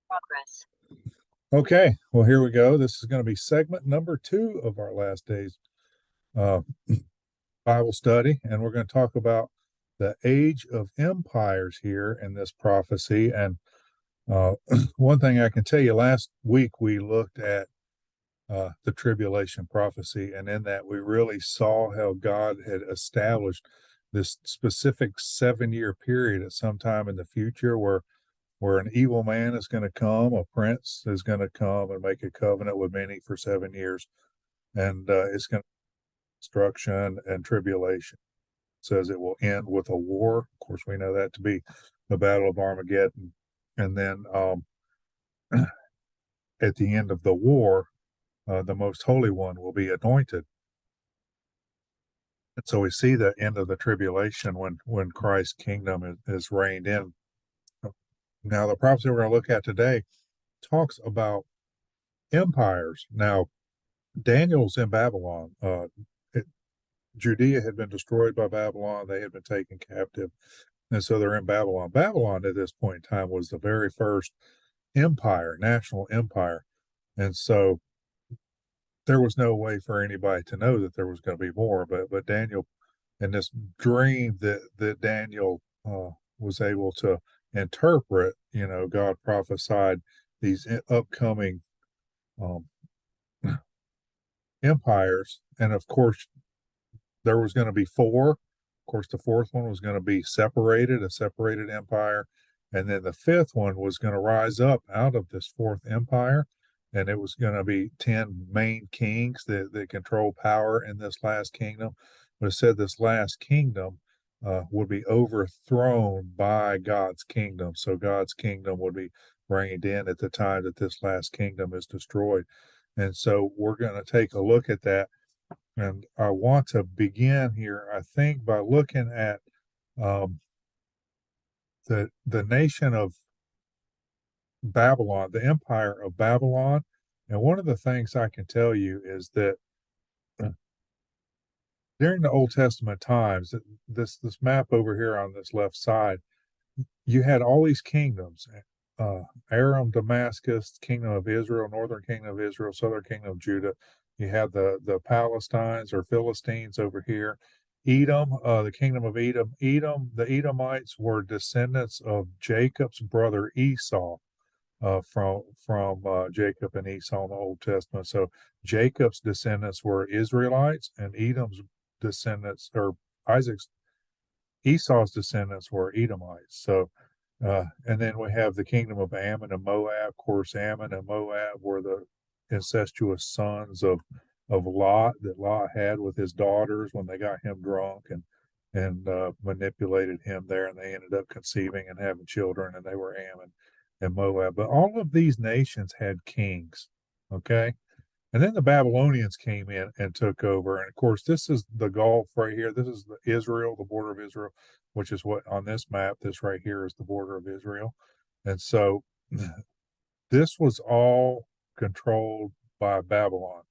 Progress. Okay, well, here we go. This is going to be segment number 2 of our last day's uh, Bible study, and we're going to talk about the age of empires here in this prophecy. And one thing I can tell you, last week we looked at the tribulation prophecy, and in that we really saw how God had established this specific 7-year period at some time in the future where an evil man is going to come, a prince is going to come and make a covenant with many for 7 years, and it's going to be destruction and tribulation. It says it will end with a war. Of course, we know that to be the Battle of Armageddon, and then at the end of the war, the Most Holy One will be anointed. And so we see the end of the tribulation when Christ's kingdom is reigned in. Now, the prophecy we're going to look at today talks about empires. Now, Daniel's in Babylon. Judea had been destroyed by Babylon. They had been taken captive. And so they're in Babylon. Babylon at this point in time was the very first empire, national empire. And so there was no way for anybody to know that there was going to be more. But Daniel, in this dream that Daniel was able to interpret, God prophesied these upcoming um, empires. And of course, there was going to be four. Of course, the fourth one was going to be separated, a separated empire. And then the fifth one was going to rise up out of this fourth empire. And it was going to be 10 main kings that control power in this last kingdom. But it said this last kingdom would be overthrown by God's kingdom. So God's kingdom would be reigned in at the time that this last kingdom is destroyed. And so we're going to take a look at that. And I want to begin here, I think, by looking at um, the nation of Babylon, the empire of Babylon. And one of the things I can tell you is that during the Old Testament times, this map over here on this left side, you had all these kingdoms. Aram, Damascus, kingdom of Israel, northern kingdom of Israel, southern kingdom of Judah. You had the Palestines or Philistines over here. Edom, the kingdom of Edom. The Edomites were descendants of Jacob's brother Esau, from Jacob and Esau in the Old Testament. So Jacob's descendants were Israelites, and Edom's descendants, or Isaac's Esau's descendants, were Edomites. So and then we have the kingdom of Ammon and Moab. Of course, Ammon and Moab were the incestuous sons of Lot that Lot had with his daughters when they got him drunk and manipulated him there, and they ended up conceiving and having children, and they were Ammon and Moab. But all of these nations had kings, okay? And then the Babylonians came in and took over. And of course, this is the Gulf right here. This is Israel, the border of Israel, which is what on this map, this right here is the border of Israel. And so this was all controlled by Babylon.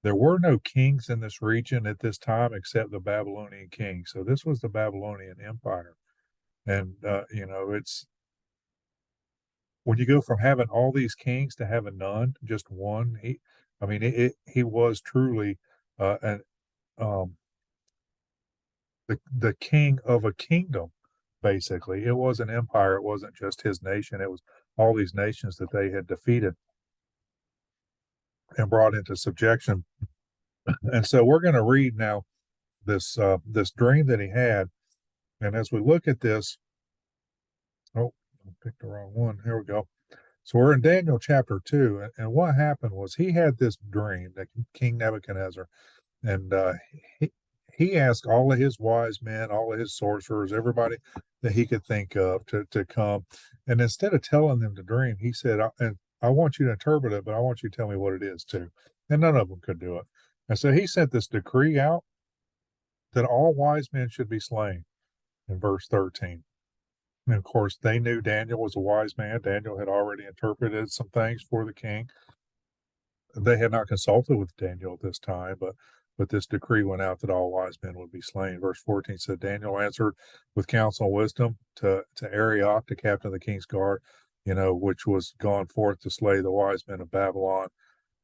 There were no kings in this region at this time except the Babylonian king. So this was the Babylonian Empire. And, it's when you go from having all these kings to having none, just one, he was truly an the king of a kingdom. Basically, it was an empire. It wasn't just his nation. It was all these nations that they had defeated and brought into subjection. And so we're going to read now this dream that he had. And as we look at this, oh, I picked the wrong one. Here we go. So we're in Daniel chapter 2, and what happened was he had this dream that King Nebuchadnezzar, and he asked all of his wise men, all of his sorcerers, everybody that he could think of to come, and instead of telling them the dream, he said, "And I want you to interpret it, but I want you to tell me what it is too." And none of them could do it, and so he sent this decree out that all wise men should be slain in verse 13. And of course, they knew Daniel was a wise man. Daniel had already interpreted some things for the king. They had not consulted with Daniel at this time, but this decree went out that all wise men would be slain. Verse 14 said, Daniel answered with counsel and wisdom to Arioch, the captain of the king's guard, which was gone forth to slay the wise men of Babylon.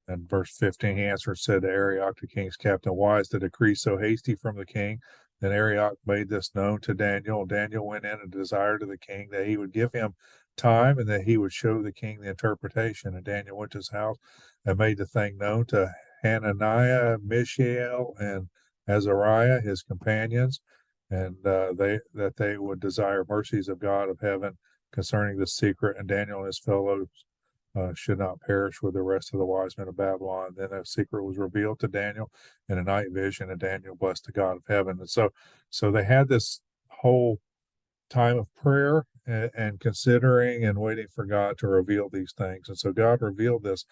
And verse 15, he answered and said to Arioch, the king's captain, why is the decree so hasty from the king? Then Arioch made this known to Daniel. Daniel went in and desired of the king that he would give him time and that he would show the king the interpretation. And Daniel went to his house and made the thing known to Hananiah, Mishael, and Azariah, his companions, and they would desire mercies of God of heaven concerning the secret. And Daniel and his fellows should not perish with the rest of the wise men of Babylon. Then that secret was revealed to Daniel in a night vision, and Daniel blessed the God of heaven. And so they had this whole time of prayer and considering and waiting for God to reveal these things. And so God revealed this.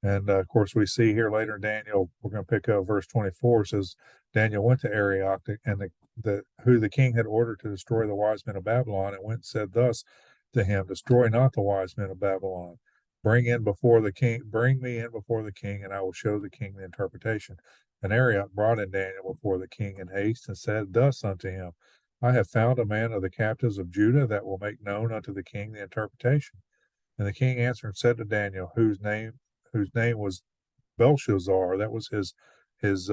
And of course, we see here later in Daniel, we're going to pick up verse 24, says, Daniel went to Arioch and who the king had ordered to destroy the wise men of Babylon, and went and said thus to him, destroy not the wise men of Babylon. Bring me in before the king, and I will show the king the interpretation. And Arioch brought in Daniel before the king in haste, and said thus unto him, I have found a man of the captives of Judah that will make known unto the king the interpretation. And the king answered and said to Daniel, whose name was Belshazzar, that was his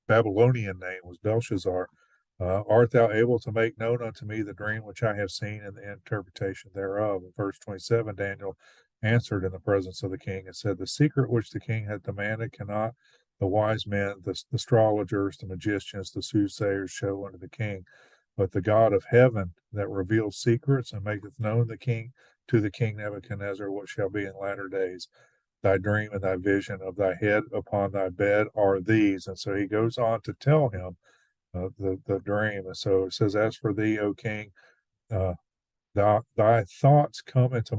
Babylonian name was Belshazzar. Art thou able to make known unto me the dream which I have seen and the interpretation thereof? In verse 27, Daniel answered in the presence of the king and said, the secret which the king had demanded cannot the wise men, the astrologers, the magicians, the soothsayers show unto the king, but the God of heaven that reveals secrets and maketh known to the king Nebuchadnezzar what shall be in latter days. Thy dream and thy vision of thy head upon thy bed are these. And so he goes on to tell him the dream. And so it says, as for thee, O king, uh, thy thoughts come into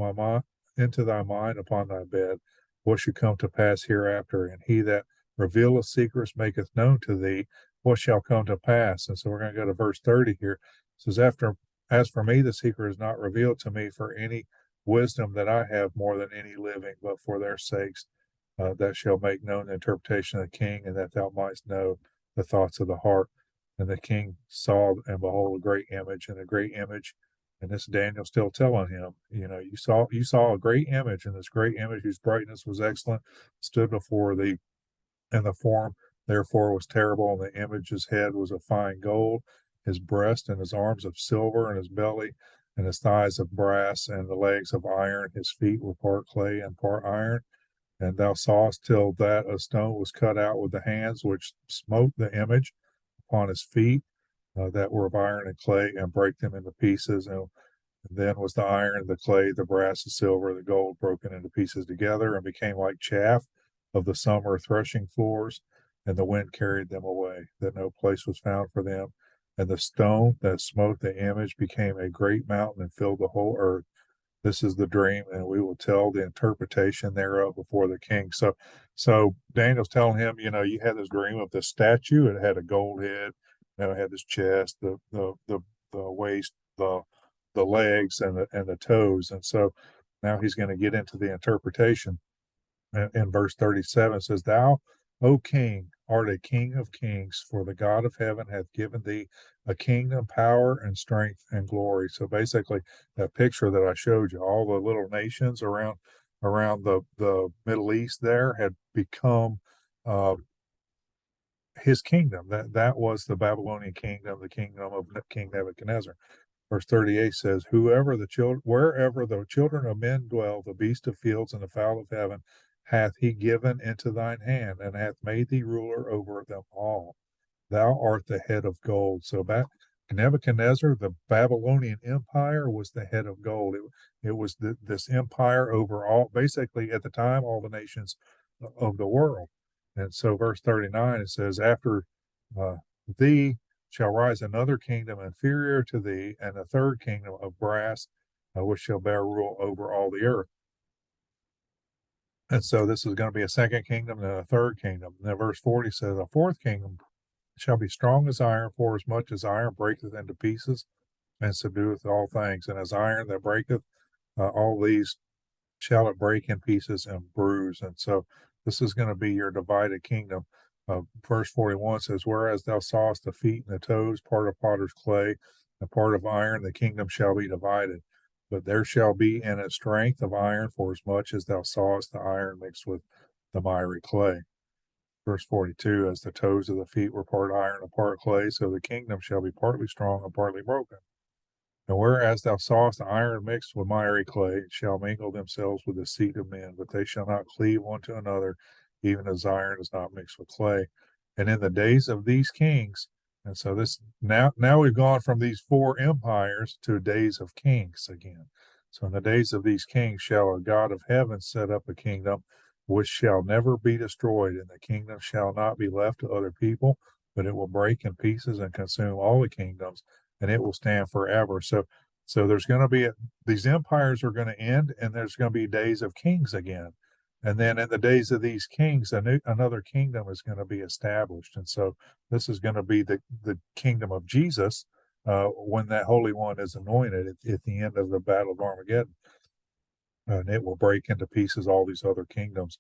thy mind upon thy bed, what should come to pass hereafter, and he that revealeth secrets maketh known to thee what shall come to pass. And so we're going to go to verse 30 here. It says, as for me, the secret is not revealed to me for any wisdom that I have more than any living, but for their sakes that shall make known the interpretation of the king, and that thou mightst know the thoughts of the heart. And the king saw, and behold, a great image, and this Daniel still telling him, you saw a great image, and this great image whose brightness was excellent stood before thee, and the form therefore was terrible, and the image's head was of fine gold, his breast and his arms of silver, and his belly and his thighs of brass, and the legs of iron. His feet were part clay and part iron. And thou sawest till that a stone was cut out with the hands which smote the image upon his feet, that were of iron and clay, and break them into pieces. And then was the iron, the clay, the brass, the silver, the gold broken into pieces together, and became like chaff of the summer threshing floors, and the wind carried them away, that no place was found for them. And the stone that smote the image became a great mountain and filled the whole earth. This is the dream, and we will tell the interpretation thereof before the king. So Daniel's telling him, you had this dream of this statue. It had a gold head, it had this chest, the waist, the legs, and the toes. And so now he's going to get into the interpretation. In verse 37 says, thou, O king, art a king of kings, for the God of heaven hath given thee a kingdom, power, and strength, and glory. So basically, that picture that I showed you, all the little nations around the Middle East there had become his kingdom. That was the Babylonian kingdom, the kingdom of King Nebuchadnezzar. Verse 38 says, wherever the children of men dwell, the beast of fields and the fowl of heaven hath he given into thine hand, and hath made thee ruler over them all. Thou art the head of gold. So Nebuchadnezzar, the Babylonian empire, was the head of gold. It was this empire over all, basically at the time, all the nations of the world. And so verse 39, it says, after thee shall rise another kingdom inferior to thee, and a third kingdom of brass, which shall bear rule over all the earth. And so this is going to be a second kingdom and a third kingdom. And then verse 40 says, a fourth kingdom shall be strong as iron, for as much as iron breaketh into pieces and subdueth all things. And as iron that breaketh, all these shall it break in pieces and bruise. And so this is going to be your divided kingdom. Verse 41 says, whereas thou sawest the feet and the toes, part of potter's clay and part of iron, the kingdom shall be divided. but there shall be in it strength of iron, for as much as thou sawest the iron mixed with the miry clay. Verse 42, as the toes of the feet were part iron and part clay, so the kingdom shall be partly strong and partly broken. And whereas thou sawest the iron mixed with miry clay, it shall mingle themselves with the seed of men, but they shall not cleave one to another, even as iron is not mixed with clay. And in the days of these kings, and so this now we've gone from these four empires to days of kings again. So in the days of these kings shall a God of heaven set up a kingdom which shall never be destroyed, and the kingdom shall not be left to other people, but it will break in pieces and consume all the kingdoms, and it will stand forever. So there's going to be these empires are going to end, and there's going to be days of kings again, and then in the days of these kings, another kingdom is going to be established, and so this is going to be the kingdom of Jesus when that Holy One is anointed at the end of the Battle of Armageddon, and it will break into pieces all these other kingdoms,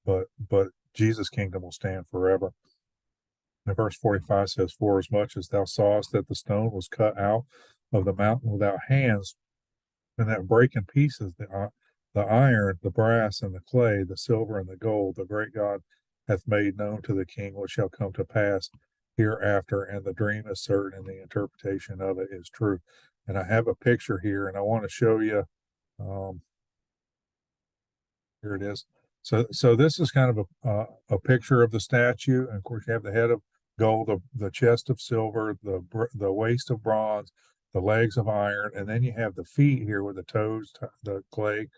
but Jesus' kingdom will stand forever. And verse 45 says, for as much as thou sawest that the stone was cut out of the mountain without hands, and that break in pieces the iron, the brass, and the clay, the silver, and the gold, the great God hath made known to the king what shall come to pass hereafter, and the dream is certain, and the interpretation of it is true. And I have a picture here, and I want to show you. Um, Here it is. So this is kind of a picture of the statue, and of course you have the head of gold, the chest of silver, the waist of bronze, the legs of iron, and then you have the feet here with the toes, the clay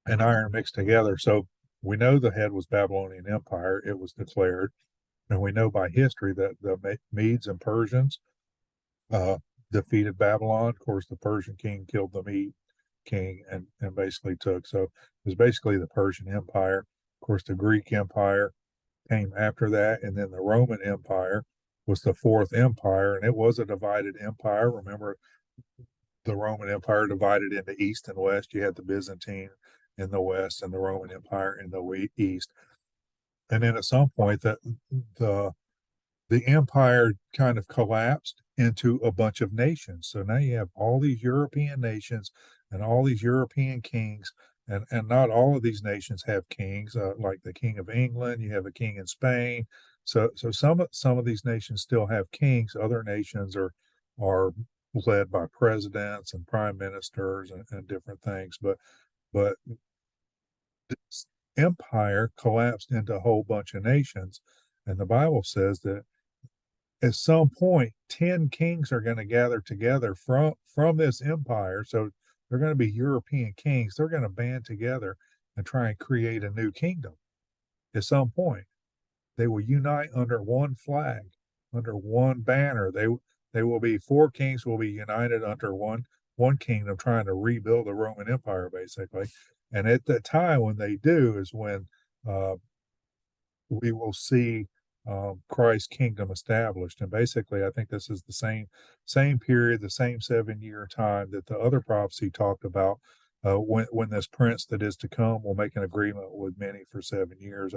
and iron mixed together. So we know the head was Babylonian Empire. It was declared, and we know by history that the Medes and Persians uh, defeated Babylon. Of course, the Persian king killed the Mede king and basically took. So it was basically the Persian Empire. Of course, the Greek Empire came after that, and then the Roman Empire was the fourth empire, and it was a divided empire. Remember, the Roman Empire divided into East and West. You had the Byzantine in the West and the Roman Empire in the East. And then at some point, the the empire kind of collapsed into a bunch of nations. So now you have all these European nations and all these European kings, and not all of these nations have kings, like the King of England. You have a king in Spain. So some of these nations still have kings. Other nations are led by presidents and prime ministers and different things. But this empire collapsed into a whole bunch of nations, and the Bible says that at some point 10 kings are going to gather together from this empire. So they're going to be European kings. They're going to band together and try and create a new kingdom. At some point they will unite under one flag, under one banner. They will be four kings will be united under one kingdom, trying to rebuild the Roman Empire, basically. And at the time when they do is when uh, we will see Christ's kingdom established. And basically, I think this is the same period, the same 7 year time that the other prophecy talked about. When this prince that is to come will make an agreement with many for 7 years.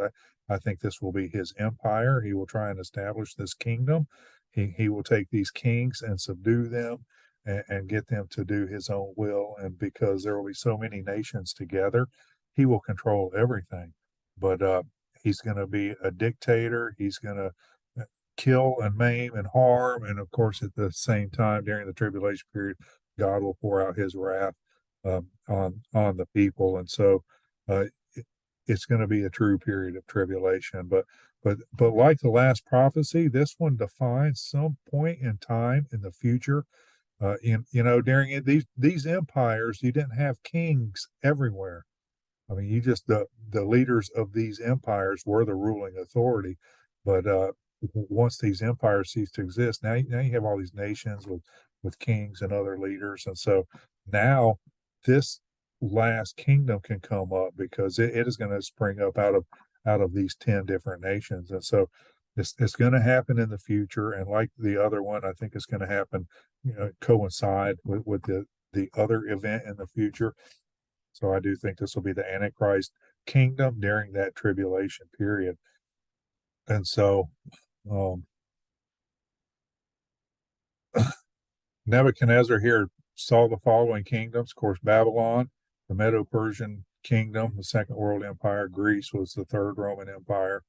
I think this will be his empire. He will try and establish this kingdom. He will take these kings and subdue them and get them to do his own will. And because there will be so many nations together, he will control everything. But he's going to be a dictator. He's going to kill and maim and harm. And of course, at the same time, during the tribulation period, God will pour out his wrath on the people. And so it's going to be a true period of tribulation. But like the last prophecy, this one defines some point in time in the future. During these empires, you didn't have kings everywhere. I mean, you just the leaders of these empires were the ruling authority, but once these empires cease to exist, now you have all these nations with kings and other leaders, and so now this last kingdom can come up because it is going to spring up out of these 10 different nations, and so it's going to happen in the future, and like the other one, I think it's going to happen, coincide with the other event in the future. So I do think this will be the Antichrist kingdom during that tribulation period. And so um, Nebuchadnezzar here saw the following kingdoms. Of course, Babylon, the Medo-Persian kingdom, the Second World Empire. Greece was the Third Roman Empire.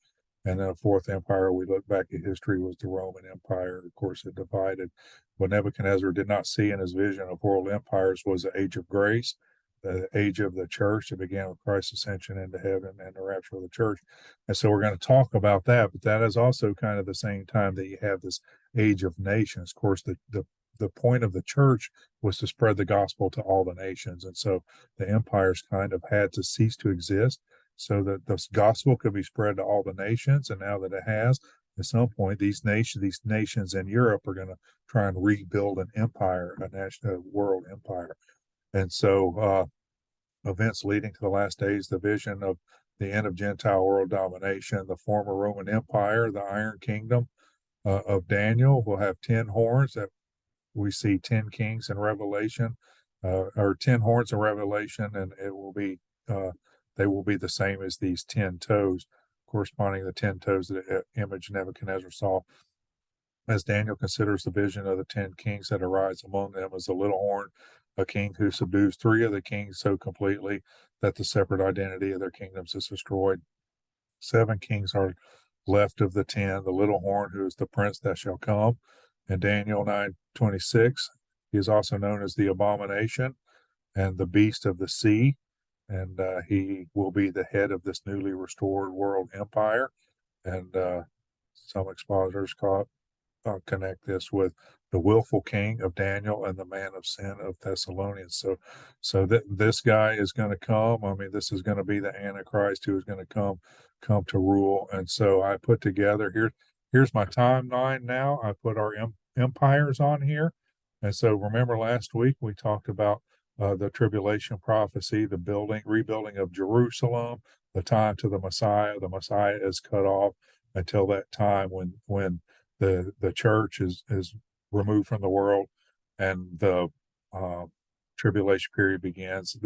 And then a fourth empire, we look back at history, was the Roman Empire. Of course, it divided. What Nebuchadnezzar did not see in his vision of world empires was the age of grace, the age of the church that began with Christ's ascension into heaven and the rapture of the church. And so we're going to talk about that, but that is also kind of the same time that you have this age of nations. Of course, the point of the church was to spread the gospel to all the nations. And so the empires kind of had to cease to exist so that the gospel could be spread to all the nations. And now that it has, at some point, these nations in Europe are going to try and rebuild an empire, a world empire. And so events leading to the last days, the vision of the end of Gentile world domination, the former Roman Empire, the Iron Kingdom of Daniel will have 10 horns. That we see 10 kings in Revelation, or 10 horns in Revelation, and it will be they will be the same as these 10 toes, corresponding to the 10 toes that the image Nebuchadnezzar saw. As Daniel considers the vision of the 10 kings that arise among them as a little horn, a king who subdues 3 of the kings so completely that the separate identity of their kingdoms is destroyed. 7 kings are left of the 10, the little horn, who is the prince that shall come. In Daniel 9:26, he is also known as the abomination and the beast of the sea, and he will be the head of this newly restored world empire. And some expositors connect this with the willful king of Daniel and the man of sin of Thessalonians. So that this guy is going to come. I mean, this is going to be the Antichrist who is going to come to rule. And so I put together here's my timeline now. I put our empires on here. And so remember last week we talked about the tribulation prophecy, the rebuilding of Jerusalem, the time to the Messiah. The Messiah is cut off until that time when the church is removed from the world and the tribulation period begins.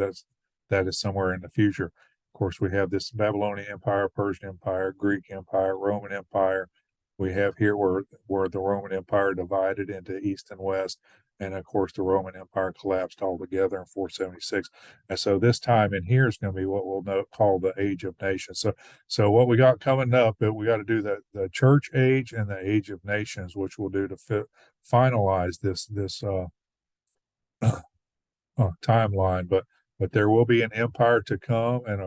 That is somewhere in the future. Of course, we have this Babylonian Empire, Persian Empire, Greek Empire, Roman Empire. We have here where the Roman Empire divided into East and West, and of course the Roman Empire collapsed altogether in 476. And so this time in here is going to be what we'll call the Age of Nations. So what we got coming up, we got to do the Church Age and the Age of Nations, which we'll do to finalize this timeline. But there will be an empire to come, and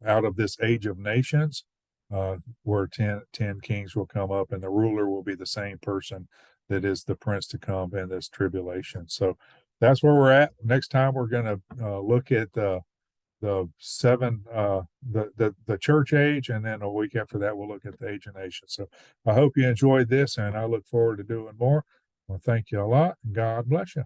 out of this Age of Nations, where 10 kings will come up, and the ruler will be the same person that is the prince to come in this tribulation. So that's where we're at. Next time we're going to look at the church age, and then a week after that we'll look at the Age of Nations. So I hope you enjoyed this, and I look forward to doing more. Well, thank you a lot, and God bless you.